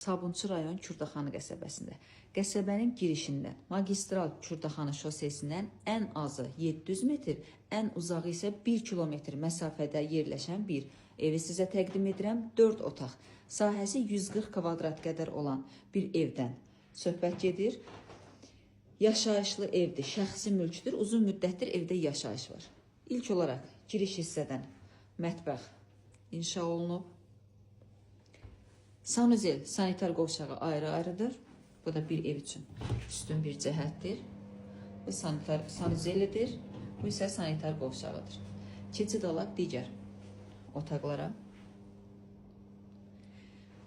Sabunçu rayon Kürdaxanı qəsəbəsində. Qəsəbənin girişindən magistral Kürdaxanı şosesindən ən azı 700 metr, ən uzağı isə 1 kilometr məsafədə yerləşən bir evi sizə təqdim edirəm. 4 otaq, sahəsi 140 kvadrat qədər olan bir evdən söhbət gedir. Yaşayışlı evdir, şəxsi mülkdür, uzun müddətdir evdə yaşayış var. İlk olaraq giriş hissədən mətbəx inşa olunub. Sanuzel, sanitar qovşağı ayrı-ayrıdır. Bu da bir ev üçün üstün bir cəhətdir. Bu sanuzelidir, bu isə sanitar qovşağıdır. Keçid alaq digər otaqlara.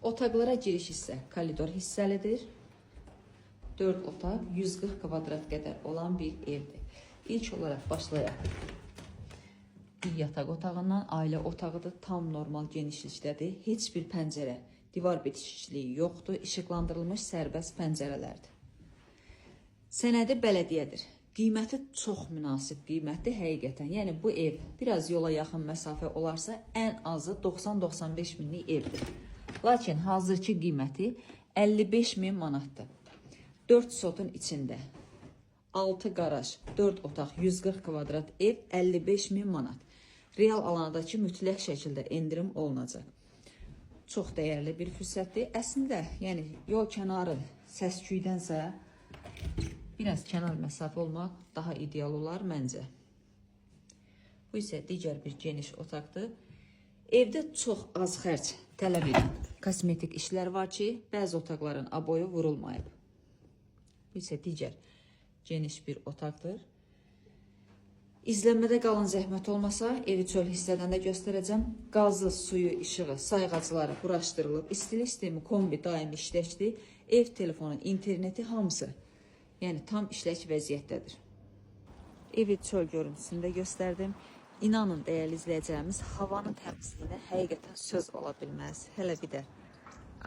Otaqlara giriş hissə koridor hissəlidir. 4 otaq, 140 kvadrat qədər olan bir evdir. İlk olaraq başlayaq. Bir yataq otağından, ailə otağıdır, tam normal genişlikdədir. Heç bir pəncərə, divar bitişikliyi yoxdur, işıqlandırılmış sərbəst pəncərələrdir. Sənədi bələdiyyədir. Qiyməti çox münasib qiymətdir həqiqətən. Yəni bu ev biraz yola yaxın məsafə olarsa ən azı 90-95 minlik evdir. Lakin hazırki qiyməti 55 min manatdır. 4 sotun içində 6 qaraj, 4 otaq, 140 kvadrat ev 55 min manat. Real alandakı mütləq şəkildə endirim olunacaq. Çox dəyərli bir fürsətdir. Əslində, yəni yol kənarı səs-küydənsə biraz kənar məsafə olmaq daha ideal olar məncə. Bu isə digər bir geniş otaqdır. Evdə çox az xərc tələb edən kosmetik işlər var ki, bəzi otaqların aboyu vurulmayıb. Bu isə digər geniş bir otaqdır. İzlənmədə qalın, zəhmət olmasa, evi çöl hissədən də göstərəcəm. Qazı, suyu, işığı, sayğacları quraşdırılıb, istili sistemi, kombi daimi işləkdir. Ev telefonu, interneti hamısı, yəni tam işlək vəziyyətdədir. Evi çöl görüntüsündə göstərdim. İnanın, dəyərli izləyəcəyimiz, havanın təmizliyinə həqiqətən söz ola bilməz. Hələ bir də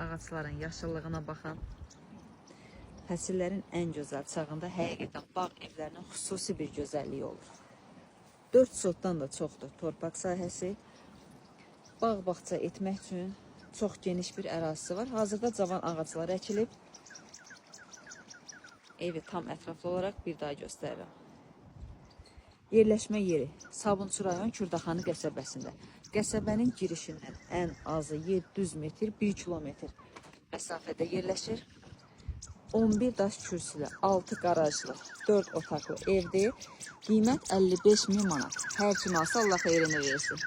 ağaçların yaşıllığına baxın. Fəsillərin ən gözəl çağında həqiqətən bağ evlərinin xüsusi bir gözəlliyi olur. 4 sotdan da çoxdur torpaq sahəsi. Bağ-bağça etmək üçün çox geniş bir ərazisi var. Hazırda cavan ağaclar əkilib. Evi tam ətraflı olaraq bir daha göstərirəm. Yerləşmə yeri Sabunçu rayon Kürdaxanı qəsəbəsində. Qəsəbənin girişindən ən azı 700 metr, 1 kilometr məsafədə yerləşir. 11 daş kürsülü, 6 qarajlı, 4 otaqlı evdir. Qiymət 55 min manat. Hər kim alsa Allah xeyrini versin.